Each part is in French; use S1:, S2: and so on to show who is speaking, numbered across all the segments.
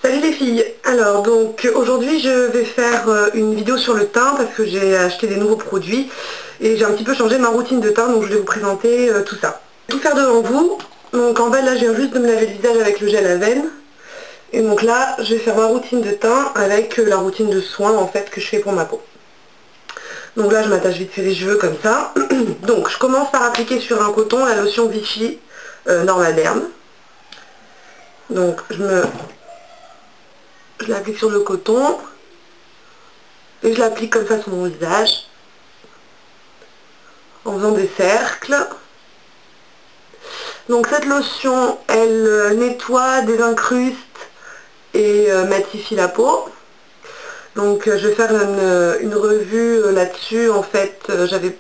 S1: Salut les filles. Alors donc aujourd'hui je vais faire une vidéo sur le teint parce que j'ai acheté des nouveaux produits et j'ai un petit peu changé ma routine de teint, donc je vais vous présenter tout ça. Je vais tout faire devant vous. Donc en bas là je viens juste de me laver le visage avec le gel à veine. Et donc là je vais faire ma routine de teint avec la routine de soins en fait que je fais pour ma peau. Donc là je m'attache vite fait les cheveux comme ça. Donc je commence par appliquer sur un coton la lotion Vichy Normaderm. Donc je l'applique sur le coton et je l'applique comme ça sur mon visage en faisant des cercles. Donc cette lotion elle nettoie, désincruste et matifie la peau. Donc je vais faire une revue là-dessus. En fait j'avais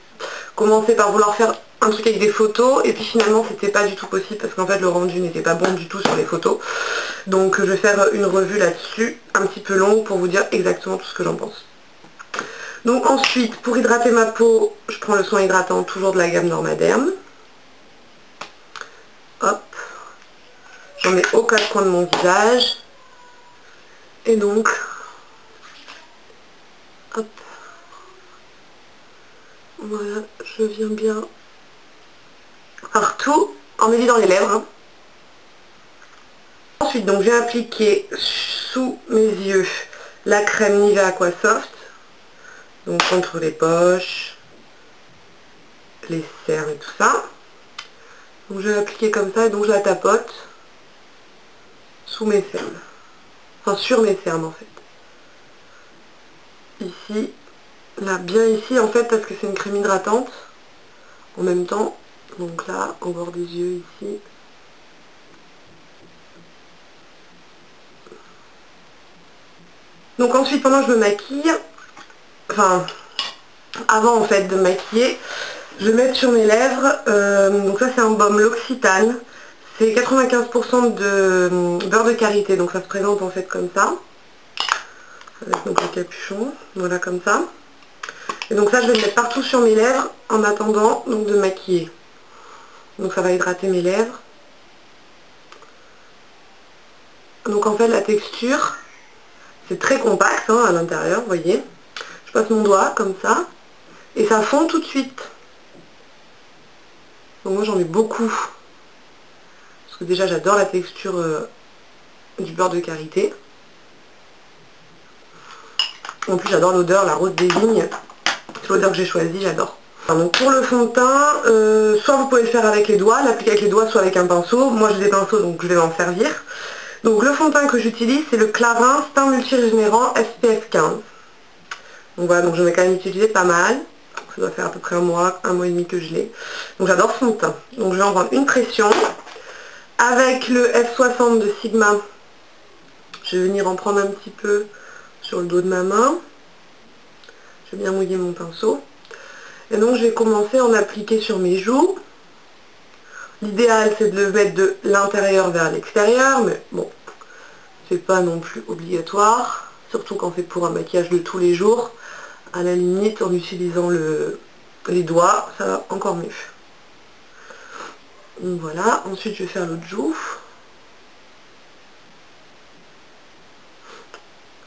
S1: commencé par vouloir faire un truc avec des photos et puis finalement c'était pas du tout possible parce qu'en fait le rendu n'était pas bon du tout sur les photos. Donc je vais faire une revue là-dessus un petit peu longue pour vous dire exactement tout ce que j'en pense. Donc ensuite, pour hydrater ma peau, je prends le soin hydratant toujours de la gamme Normaderm. Hop. J'en mets aux quatre coins de mon visage. Et donc, hop. Voilà, je viens bien partout, en m'évidant les lèvres. Hein. Ensuite, donc j'ai appliqué sous mes yeux la crème Nivea Aqua Soft. Donc contre les poches, les cernes et tout ça. Donc je vais l'appliquer comme ça et donc je la tapote sous mes cernes. Enfin sur mes cernes en fait. Ici, là bien ici en fait parce que c'est une crème hydratante en même temps. Donc là, au bord des yeux ici. Donc ensuite pendant que je me maquille, enfin avant en fait de me maquiller, je vais mettre sur mes lèvres, donc ça c'est un baume L'Occitane, c'est 95% de beurre de karité, donc ça se présente en fait comme ça, avec donc le capuchon, voilà comme ça. Et donc ça je vais le mettre partout sur mes lèvres en attendant donc de maquiller. Donc ça va hydrater mes lèvres. Donc en fait la texture, c'est très compact hein, à l'intérieur, vous voyez. Je passe mon doigt comme ça, et ça fond tout de suite. Donc moi j'en mets beaucoup. Parce que déjà j'adore la texture du beurre de karité. En plus j'adore l'odeur, la rose des vignes. C'est l'odeur que j'ai choisie, j'adore. Donc pour le fond de teint, soit vous pouvez le faire avec les doigts, l'appliquer avec les doigts, soit avec un pinceau. Moi j'ai des pinceaux donc je vais m'en servir. Donc le fond de teint que j'utilise c'est le Clarins Teint Multi-Régénérant SPF 15. Donc voilà, donc j'en ai quand même utilisé pas mal. Ça doit faire à peu près un mois et demi que je l'ai. Donc j'adore ce fond de teint. Donc je vais en prendre une pression. Avec le F60 de Sigma, je vais venir en prendre un petit peu sur le dos de ma main. Je vais bien mouiller mon pinceau. Et donc je vais commencer à en appliquer sur mes joues. L'idéal c'est de le mettre de l'intérieur vers l'extérieur, mais bon, c'est pas non plus obligatoire. Surtout quand c'est pour un maquillage de tous les jours. À la limite, en utilisant les doigts, ça va encore mieux. Donc voilà, ensuite je vais faire l'autre joue.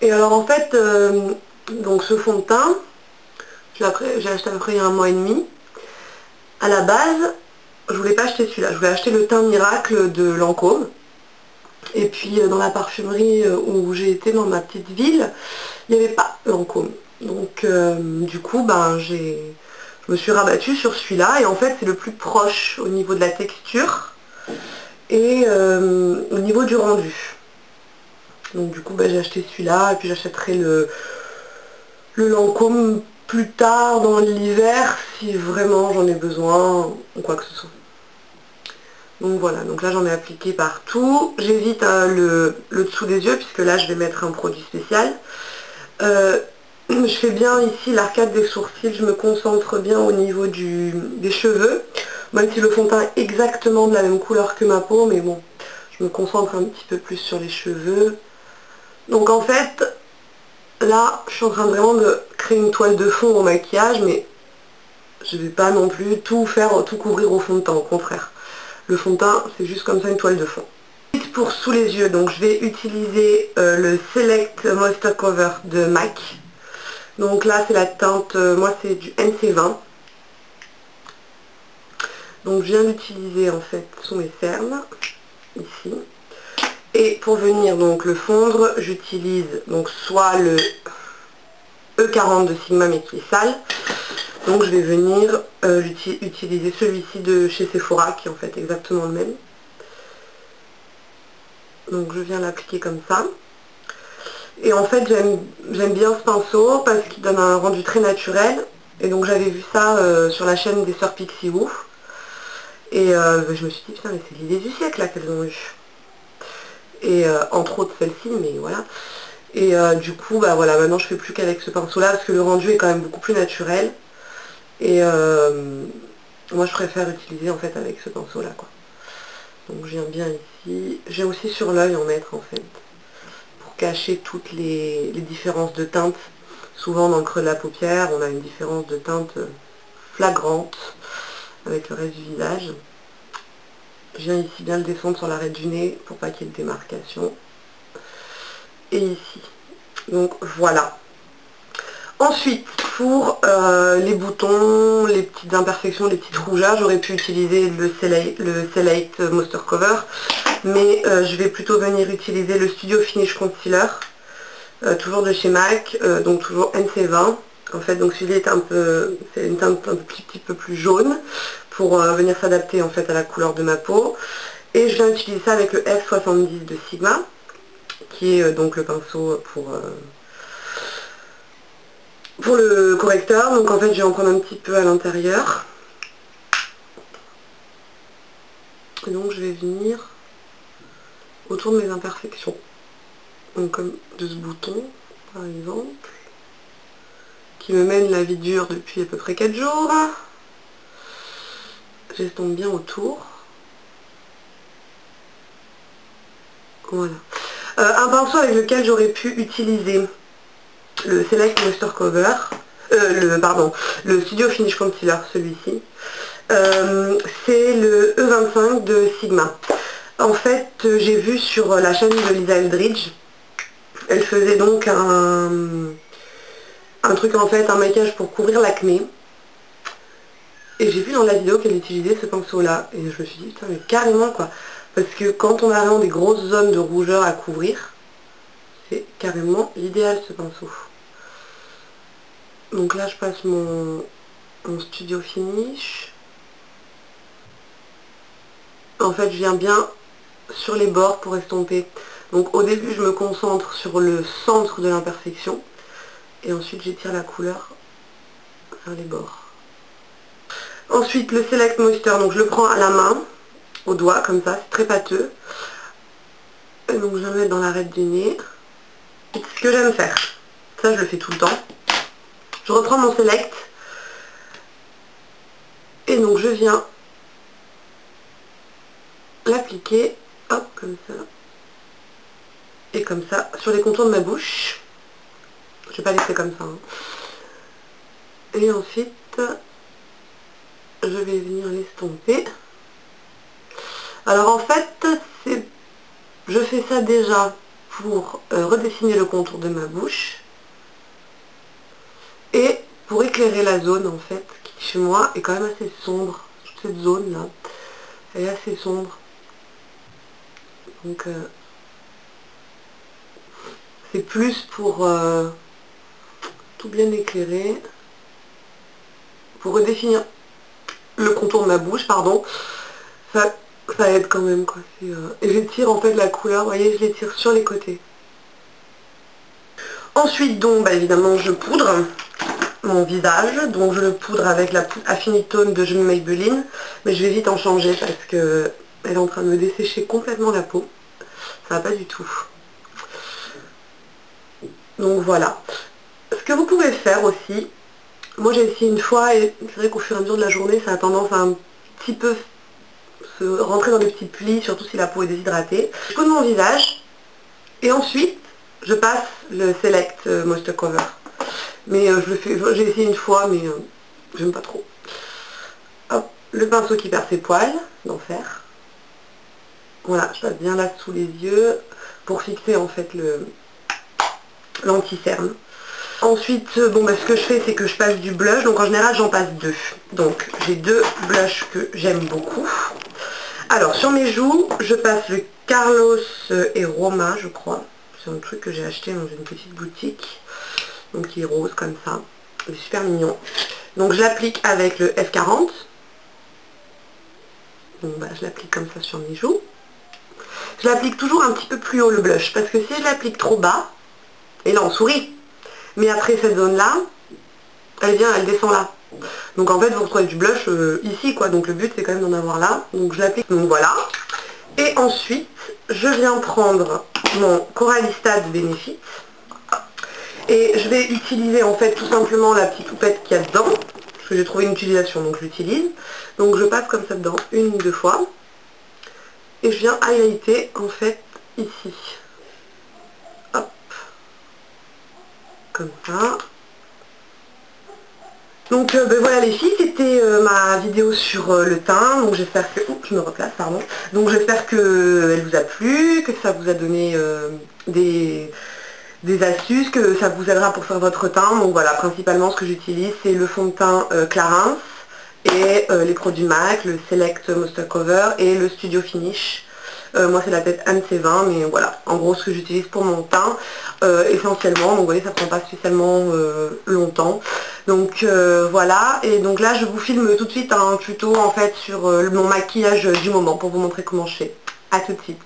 S1: Et alors en fait, donc ce fond de teint, j'ai acheté à peu près il y a un mois et demi. À la base, je voulais pas acheter celui-là, je voulais acheter le teint miracle de Lancôme. Et puis dans la parfumerie où j'ai été dans ma petite ville, il n'y avait pas Lancôme. Donc du coup, ben, je me suis rabattue sur celui-là et en fait c'est le plus proche au niveau de la texture et au niveau du rendu. Donc du coup, ben, j'ai acheté celui-là et puis j'achèterai le Lancôme plus tard dans l'hiver si vraiment j'en ai besoin ou quoi que ce soit. Donc voilà, donc là j'en ai appliqué partout. J'évite le dessous des yeux puisque là je vais mettre un produit spécial. Je fais bien ici l'arcade des sourcils, je me concentre bien au niveau des cheveux. Même si le fond de teint est exactement de la même couleur que ma peau, mais bon, je me concentre un petit peu plus sur les cheveux. Donc en fait, là, je suis en train vraiment de créer une toile de fond au maquillage, mais je vais pas non plus tout couvrir au fond de teint, au contraire. Le fond de teint, c'est juste comme ça une toile de fond. Ensuite pour sous les yeux, donc je vais utiliser le Select Moisture Cover de MAC. Donc là c'est la teinte, moi c'est du NC20. Donc je viens d'utiliser en fait sous mes cernes, ici. Et pour venir donc le fondre, j'utilise donc soit le E40 de Sigma mais qui est sale. Donc je vais venir utiliser celui-ci de chez Sephora qui est en fait exactement le même. Donc je viens l'appliquer comme ça. Et en fait j'aime bien ce pinceau parce qu'il donne un rendu très naturel. Et donc j'avais vu ça sur la chaîne des sœurs Pixiwoo. Et je me suis dit putain mais c'est l'idée du siècle là qu'elles ont eu. Et entre autres celle-ci, mais voilà. Et du coup bah voilà, maintenant je fais plus qu'avec ce pinceau là parce que le rendu est quand même beaucoup plus naturel. Et moi je préfère utiliser en fait avec ce pinceau là quoi. Donc je viens bien ici. J'ai aussi sur l'œil en mettre en fait. Pour cacher toutes les différences de teinte. Souvent dans le creux de la paupière, on a une différence de teinte flagrante avec le reste du visage. Je viens ici bien le descendre sur l'arrêt du nez pour pas qu'il y ait de démarcation. Et ici. Donc voilà. Ensuite, pour les boutons, les petites imperfections, les petites rougeurs, j'aurais pu utiliser le Select Moisture Cover. Mais je vais plutôt venir utiliser le Studio Finish Concealer. Toujours de chez MAC, donc toujours NC20. En fait, donc celui-là est c'est une teinte un petit peu plus jaune pour venir s'adapter en fait à la couleur de ma peau. Et je viens utiliser ça avec le F70 de Sigma, qui est donc le pinceau pour le correcteur. Donc en fait, je vais en prendre un petit peu à l'intérieur. Et donc je vais venir autour de mes imperfections. Donc comme de ce bouton, par exemple, qui me mène la vie dure depuis à peu près 4 jours. J'estompe bien autour. Voilà. Un pinceau avec lequel j'aurais pu utiliser le Select Moisture Cover, le Studio Finish Concealer, celui-ci. C'est le E25 de Sigma. En fait, j'ai vu sur la chaîne de Lisa Eldridge, elle faisait donc un truc en fait, un maquillage pour couvrir l'acné. Et j'ai vu dans la vidéo qu'elle utilisait ce pinceau là. Et je me suis dit, putain mais carrément quoi. Parce que quand on a vraiment des grosses zones de rougeur à couvrir, c'est carrément l'idéal ce pinceau. Donc là je passe mon Studio Finish. En fait je viens bien sur les bords pour estomper. Donc au début je me concentre sur le centre de l'imperfection. Et ensuite j'étire la couleur vers les bords. Ensuite le Select Moisture, donc je le prends à la main, au doigt comme ça, c'est très pâteux. Et donc je vais le mettre dans l'arête du nez. Ce que j'aime faire, ça je le fais tout le temps. Je reprends mon Select. Et donc je viens l'appliquer, hop, comme ça. Et comme ça, sur les contours de ma bouche. Je vais pas laisser comme ça. Hein. Et ensuite, je vais venir l'estomper. Alors en fait, je fais ça déjà pour redessiner le contour de ma bouche. Et pour éclairer la zone en fait, qui chez moi est quand même assez sombre. Toute cette zone là, elle est assez sombre. Donc c'est plus pour tout bien éclairer. Pour redéfinir le contour de ma bouche, pardon. Ça aide quand même quoi. Et j'étire en fait la couleur, vous voyez, je l'étire sur les côtés. Ensuite donc bah, évidemment je poudre mon visage, donc je le poudre avec la poudre Affinitone de Maybelline, mais je vais vite en changer parce que elle est en train de me dessécher complètement la peau. Ça va pas du tout. Donc voilà. Ce que vous pouvez faire aussi, moi j'ai essayé une fois et c'est vrai qu'au fur et à mesure de la journée ça a tendance à un petit peu se rentrer dans des petits plis, surtout si la peau est déshydratée. Je poudre mon visage et ensuite je passe le Select Moisture Cover. Mais j'ai essayé une fois mais j'aime pas trop. Hop, le pinceau qui perd ses poils, d'enfer. Voilà, je passe bien là sous les yeux pour fixer en fait l'anti-cerne. Ensuite, bon, bah, ce que je fais, c'est que je passe du blush. Donc en général, j'en passe 2. Donc j'ai 2 blushs que j'aime beaucoup. Alors sur mes joues, je passe le Carlos et Roma, je crois. C'est un truc que j'ai acheté dans une petite boutique. Donc il est rose comme ça. Il est super mignon. Donc je l'applique avec le F40. Donc bah, je l'applique comme ça sur mes joues. Je l'applique toujours un petit peu plus haut le blush, parce que si je l'applique trop bas, et là on sourit, mais après cette zone là, elle descend là. Donc en fait vous retrouvez du blush ici quoi, donc le but c'est quand même d'en avoir là. Donc je l'applique, donc voilà. Et ensuite, je viens prendre mon Coralista de Benefit, et je vais utiliser en fait tout simplement la petite houppette qu'il y a dedans, parce que j'ai trouvé une utilisation, donc je l'utilise. Donc je passe comme ça dedans une ou deux fois. Et je viens highlighter en fait ici. Hop. Comme ça. Donc ben voilà les filles, c'était ma vidéo sur le teint. Donc j'espère que... Oups, je me replace, pardon. Donc j'espère qu'elle vous a plu, que ça vous a donné des astuces, que ça vous aidera pour faire votre teint. Donc voilà, principalement ce que j'utilise, c'est le fond de teint Clarins et les produits MAC, le Select Moisture Cover et le Studio Finish. Moi c'est la tête MC20, mais voilà, en gros ce que j'utilise pour mon teint essentiellement, donc vous voyez ça prend pas spécialement longtemps. Donc voilà, et donc là je vous filme tout de suite un tuto en fait sur mon maquillage du moment pour vous montrer comment je fais. A tout de suite.